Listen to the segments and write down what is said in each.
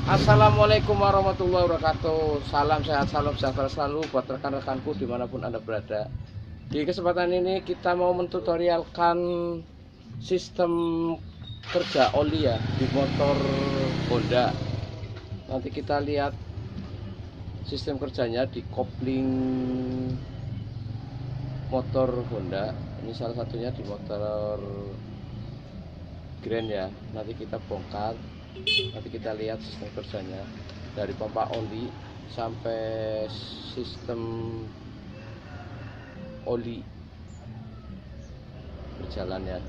Assalamualaikum warahmatullahi wabarakatuh. Salam sehat, salam sejahtera selalu buat rekan-rekanku dimanapun Anda berada. Di kesempatan ini kita mau mentutorialkan sistem kerja oli ya di motor Honda. Nanti kita lihat sistem kerjanya di kopling motor Honda. Ini salah satunya di motor Grand ya. Nanti kita bongkar, nanti kita lihat sistem kerjanya dari pompa oli sampai sistem oli berjalan ya.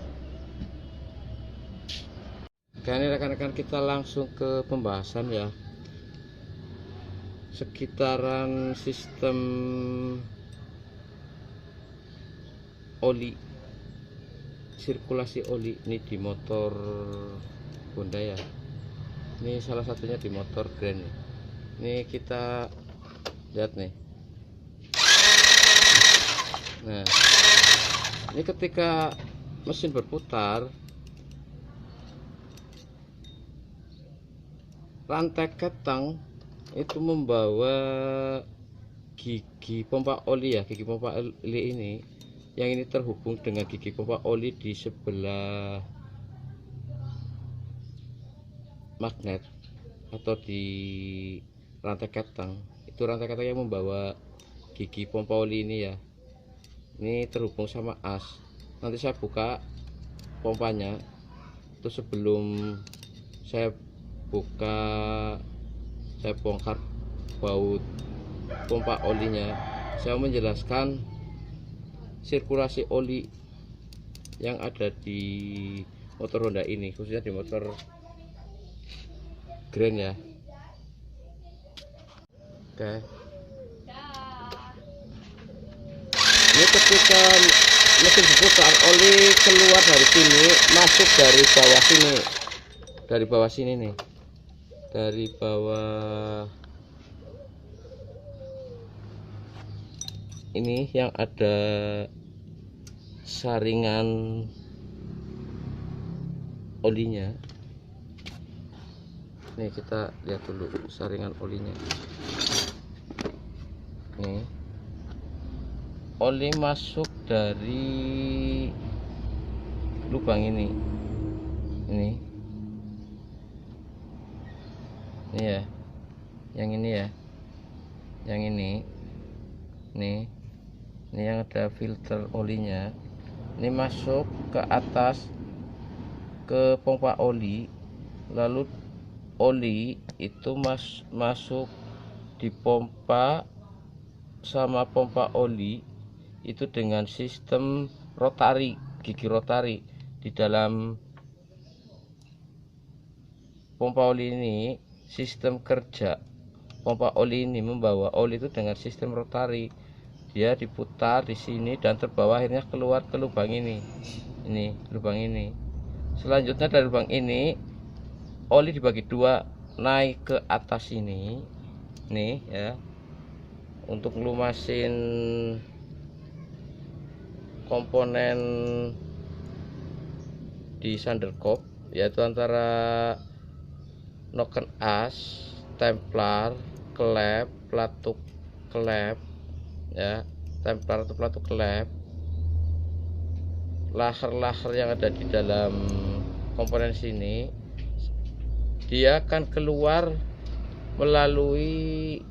Oke, ini rekan-rekan kita langsung ke pembahasan ya. Sekitaran sistem oli, sirkulasi oli ini di motor Honda ya. Ini salah satunya di motor Grand nih. Ini kita lihat nih. Nah, ini ketika mesin berputar, rantai ketang itu membawa gigi pompa oli ya. Gigi pompa oli ini yang ini terhubung dengan gigi pompa oli di sebelah magnet atau di rantai ketang. Itu rantai ketang yang membawa gigi pompa oli ini ya. Ini terhubung sama as. Nanti saya buka pompanya. Itu sebelum saya buka, saya bongkar baut pompa olinya, saya menjelaskan sirkulasi oli yang ada di motor Honda ini, khususnya di motor Grand ya. Oke, ini ketika mesin berputar, oli keluar dari sini, masuk dari bawah sini, dari bawah sini nih, dari bawah ini yang ada saringan olinya. Nih kita lihat dulu saringan olinya. Nih, oli masuk dari lubang ini. Ini ya, yang ini ya, yang ini nih, ini yang ada filter olinya. Ini masuk ke atas ke pompa oli, lalu oli itu masuk di pompa sama pompa oli itu dengan sistem rotari, gigi rotari. Di dalam pompa oli ini, sistem kerja pompa oli ini membawa oli itu dengan sistem rotari. Dia diputar di sini dan terbawa akhirnya keluar ke lubang ini. Ini lubang ini. Selanjutnya dari lubang ini oli dibagi dua, naik ke atas ini nih ya, untuk ngelumasin komponen di Sundercock, yaitu antara noken as, templar, klep, pelatuk klep ya, templar atau pelatuk klep, laher-laher yang ada di dalam komponen sini, dia akan keluar melalui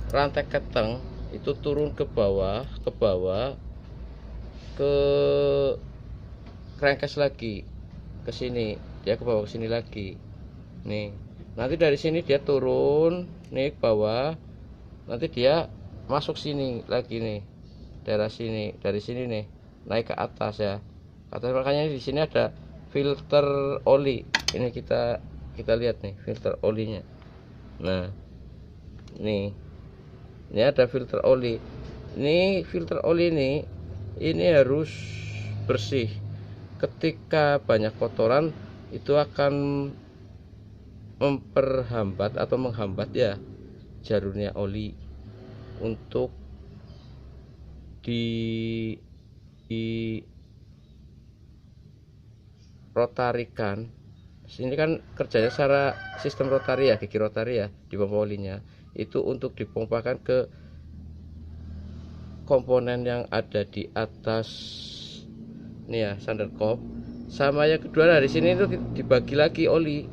rantai keteng, itu turun ke bawah ke crankcase lagi ke sini, dia ke bawah ke sini lagi nih. Nanti dari sini dia turun nih ke bawah, nanti dia masuk sini lagi nih, daerah sini, dari sini nih naik ke atas ya, atas. Makanya di sini ada filter oli. Ini kita lihat nih filter olinya. Nah, ini ada filter oli. Ini filter oli ini harus bersih. Ketika banyak kotoran itu akan memperhambat atau menghambat ya jalurnya oli untuk di rotarikan Ini kan kerjanya secara sistem rotari ya, gigi rotari ya di pompa olinya. Itu untuk dipompakan ke komponen yang ada di atas ini ya, Sanderkop. Sama yang kedua dari sini itu dibagi lagi oli.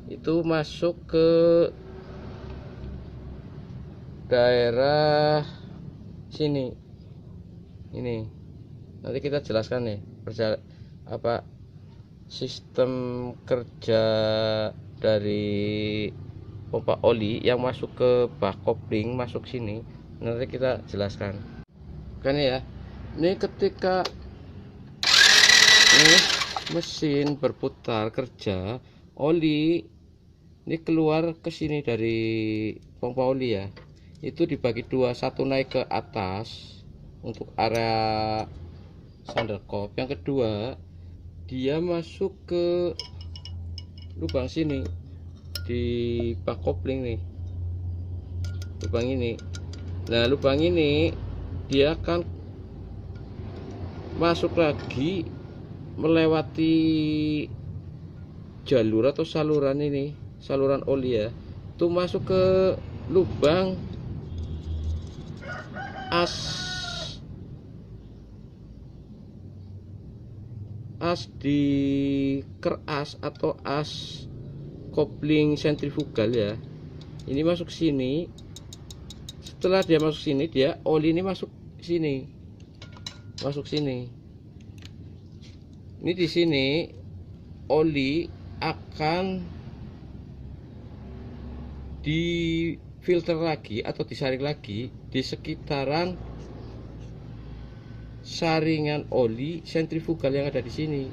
Itu masuk ke daerah sini. Ini. Nanti kita jelaskan nih apa sistem kerja dari pompa oli yang masuk ke bak kopling, masuk sini. Nanti kita jelaskan kan ya. Ini ketika ini mesin berputar kerja, oli ini keluar ke sini dari pompa oli ya, itu dibagi dua, satu naik ke atas untuk area Sanderkop, yang kedua dia masuk ke lubang sini di bak kopling nih, lubang ini. Nah lubang ini dia akan masuk lagi melewati jalur atau saluran ini, saluran oli ya, itu masuk ke lubang as di keras atau as kopling sentrifugal ya. Ini masuk sini. Setelah dia masuk sini, dia oli ini masuk sini, masuk sini. Ini di sini oli akan difilter lagi atau disaring lagi di sekitaran saringan oli sentrifugal yang ada di sini.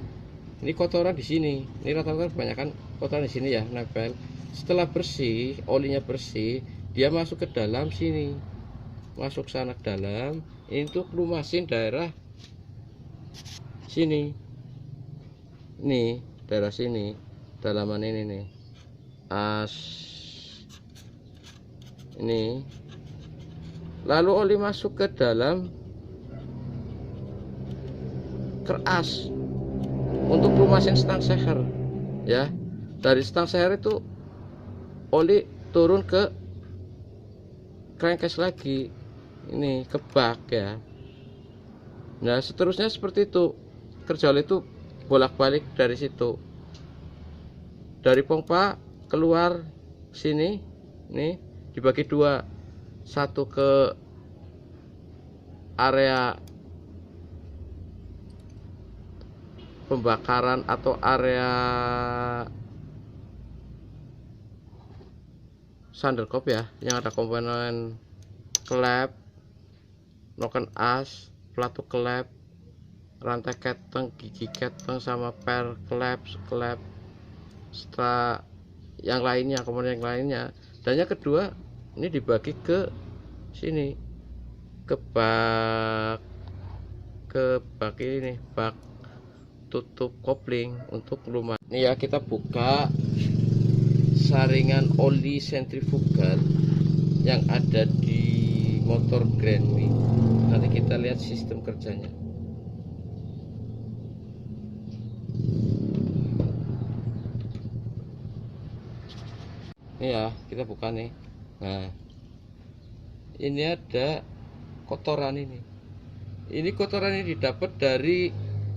Ini kotoran di sini. Ini rata-rata kebanyakan kotoran di sini ya, nempel. Setelah bersih, olinya bersih, dia masuk ke dalam sini. Masuk sana ke dalam. Ini untuk lumasin daerah sini. Nih, daerah sini. Dalaman ini nih. As ini. Lalu oli masuk ke dalam keras untuk lumasin stang seher ya. Dari stang seher itu oli turun ke crankcase lagi, ini ke bak ya. Nah seterusnya seperti itu, kerja oli itu bolak-balik dari situ, dari pompa keluar sini nih, dibagi dua, satu ke area pembakaran atau area Sanderkop ya, yang ada komponen klep, noken as, pelatu klep, rantai keteng, gigi keteng, sama per klep, setelah yang lainnya, komponen yang lainnya. Dan yang kedua ini dibagi ke sini, ke bak ini, bak tutup kopling untuk lumayan. Ini ya, kita buka saringan oli sentrifugal yang ada di motor Grand Wing. Nanti kita lihat sistem kerjanya. Ini ya, kita buka nih. Nah ini ada kotoran ini. Ini kotoran ini didapat dari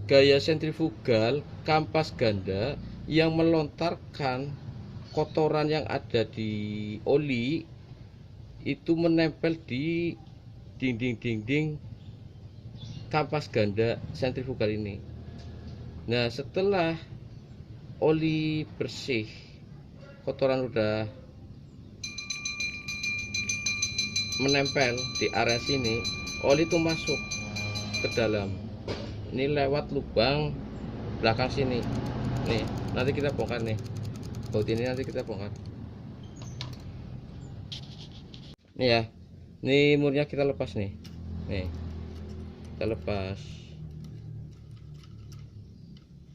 gaya sentrifugal kampas ganda yang melontarkan kotoran yang ada di oli itu menempel di dinding-dinding kampas ganda sentrifugal ini. Nah setelah oli bersih, kotoran udah menempel di area sini, oli itu masuk ke dalam. Ini lewat lubang belakang sini nih. Nanti kita bongkar nih, baut ini nanti kita bongkar. Nih ya, ini murnya kita lepas nih. Nih kita lepas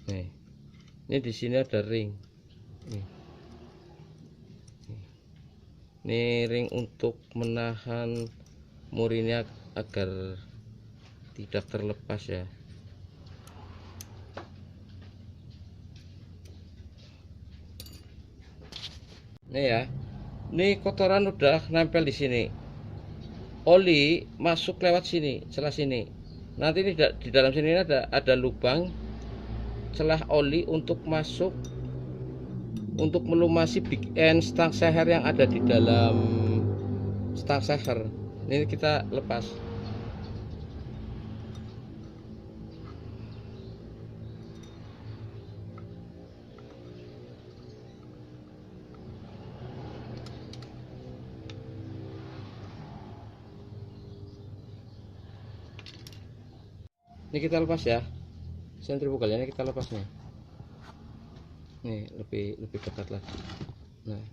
nih. Ini di sini ada ring nih. Ini ring untuk menahan mur ini agar tidak terlepas ya. Nih ya, ini kotoran udah nempel di sini. Oli masuk lewat sini, celah sini. Nanti di dalam sini ada lubang celah oli untuk masuk, untuk melumasi big end stang seher yang ada di dalam stang seher. Ini kita lepas. Ini kita lepas ya, sentrifugalnya ini kita lepas nih. Nih lebih ketat lagi. Nah,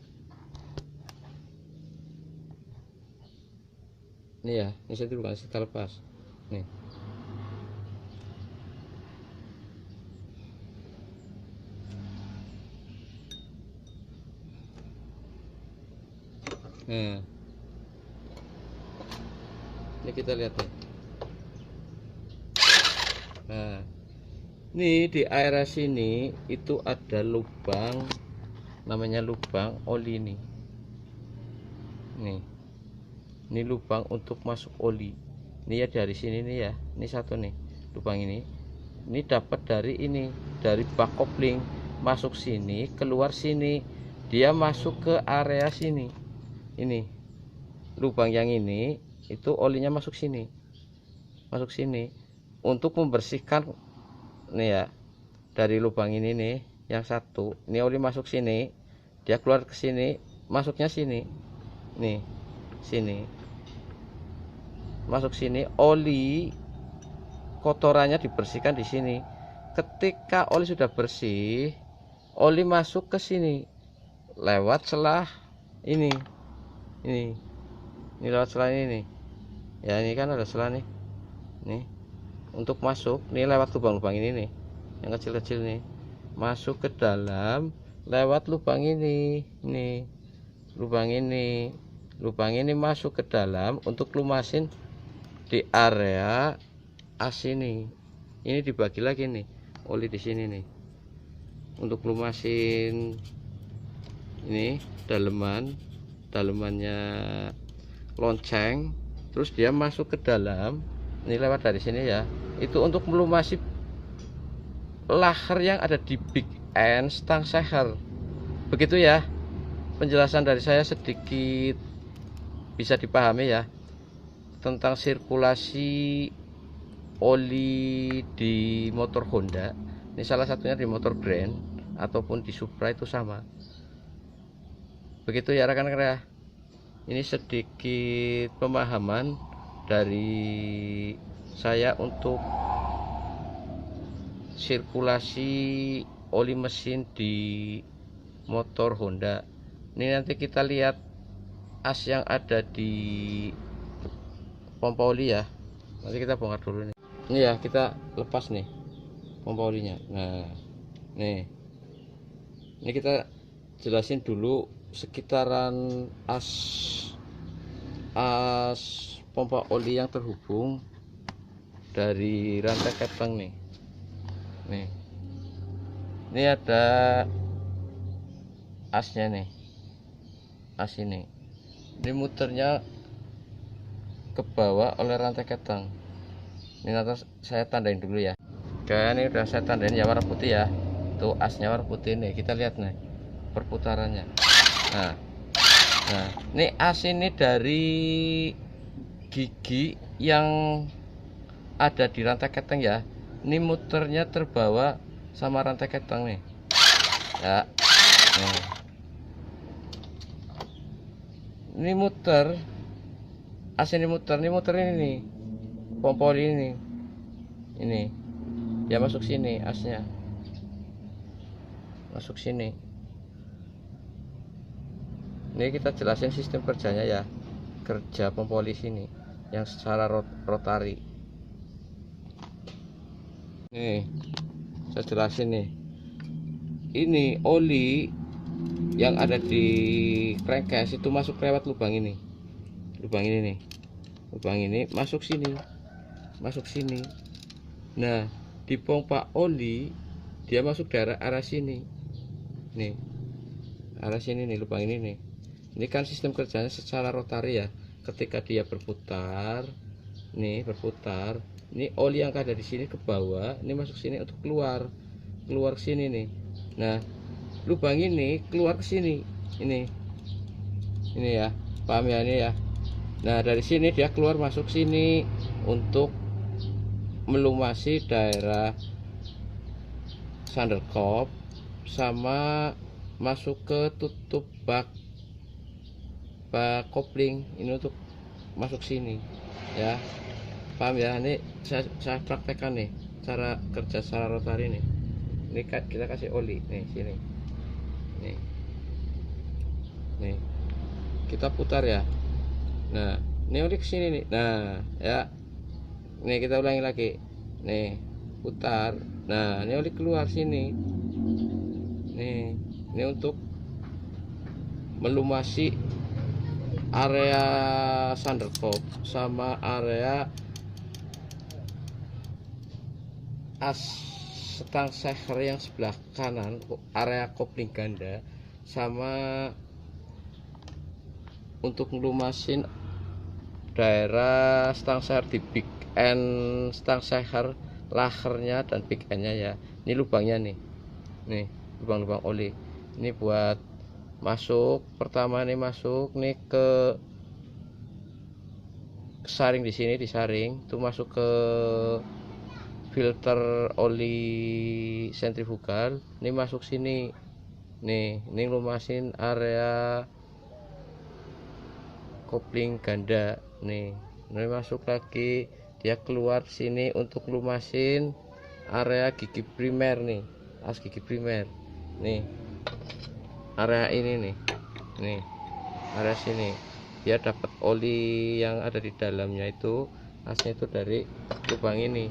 ini ya, ini sentrifugalnya kita lepas. Nih. Nah, ini kita lihat nih. Nah, ini di area sini itu ada lubang, namanya lubang oli nih. Ini lubang untuk masuk oli. Ini ya dari sini nih ya. Ini satu nih lubang ini. Ini dapat dari ini, dari bak kopling, masuk sini, keluar sini. Dia masuk ke area sini. Ini lubang yang ini itu olinya masuk sini. Masuk sini untuk membersihkan nih ya, dari lubang ini nih yang satu, ini oli masuk sini, dia keluar ke sini, masuknya sini nih, sini masuk sini, oli kotorannya dibersihkan di sini. Ketika oli sudah bersih, oli masuk ke sini lewat celah ini lewat celah ini nih ya, ini kan ada celah nih untuk masuk nih lewat lubang-lubang ini nih yang kecil-kecil nih, masuk ke dalam lewat lubang ini nih, lubang ini masuk ke dalam untuk lumasin di area as ini dibagi lagi nih oli di sini nih untuk lumasin ini dalemannya lonceng, terus dia masuk ke dalam ini lewat dari sini ya, itu untuk melumasi lahar yang ada di big end stang seher. Begitu ya penjelasan dari saya, sedikit bisa dipahami ya tentang sirkulasi oli di motor Honda. Ini salah satunya di motor Grand ataupun di Supra itu sama. Begitu ya rekan-rekan ya. Ini sedikit pemahaman dari saya untuk sirkulasi oli mesin di motor Honda. Ini nanti kita lihat as yang ada di pompa oli ya. Nanti kita bongkar dulu nih. Ini ya, kita lepas nih pompa olinya. Nah, nih. Ini kita jelasin dulu sekitaran as pompa oli yang terhubung dari rantai keteng nih. Ini ada asnya nih, as ini muternya ke bawah oleh rantai keteng. Ini nanti saya tandain dulu ya. Oke, ini udah saya tandain ya warna putih ya. Tuh asnya warna putih nih, kita lihat nih perputarannya. Nah, ini as ini dari gigi yang ada di rantai keteng ya. Ini muternya terbawa sama rantai keteng nih. Ya. Ini muter, as ini muter ini nih, pompa oli ini ya, masuk sini asnya, masuk sini. Ini kita jelasin sistem kerjanya ya, kerja pompa oli sini yang secara rotari. Nih saya jelasin nih, ini oli yang ada di crankcase itu masuk lewat lubang ini nih, lubang ini masuk sini. Nah, di pompa oli dia masuk dari arah sini nih, area sini nih, lubang ini nih. Ini kan sistem kerjanya secara rotari ya. Ketika dia berputar, nih berputar, ini oli yang ada di sini ke bawah, ini masuk sini untuk keluar ke sini nih. Nah, lubang ini keluar ke sini, ini ya, paham ya ini ya. Nah, dari sini dia keluar masuk sini untuk melumasi daerah Sunderkop sama masuk ke tutup bak kopling ini untuk masuk sini ya, paham ya. Ini saya praktekkan nih cara kerja secara rotari nih. Ini kita kasih oli nih sini nih kita putar ya. Nah, ini oli ke sini nih. Nah ya, nih kita ulangi lagi nih, putar. Nah, ini oli keluar sini nih. Ini untuk melumasi area Sunderkop sama area as stang seher yang sebelah kanan, area kopling ganda, sama untuk melumasin daerah stang seher di big end stang seher, lahernya dan big end-nya ya. Ini lubangnya nih lubang-lubang oli. Ini buat masuk, pertama nih masuk nih ke saring di sini, disaring tuh masuk ke filter oli sentrifugal. Ini masuk sini nih, ini lumasin area kopling ganda nih. Ini masuk lagi, dia keluar sini untuk lumasin area gigi primer nih, as gigi primer nih, area ini nih area sini. Dia dapat oli yang ada di dalamnya itu, asnya itu dari lubang ini,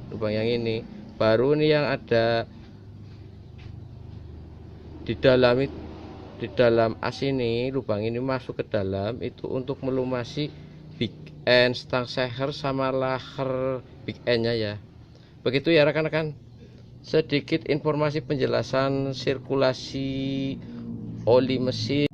lubang yang ini. Baru nih yang ada di dalam as ini, lubang ini masuk ke dalam itu untuk melumasi big end stang seher sama laher big end nya ya. Begitu ya rekan-rekan, sedikit informasi penjelasan sirkulasi oli mesin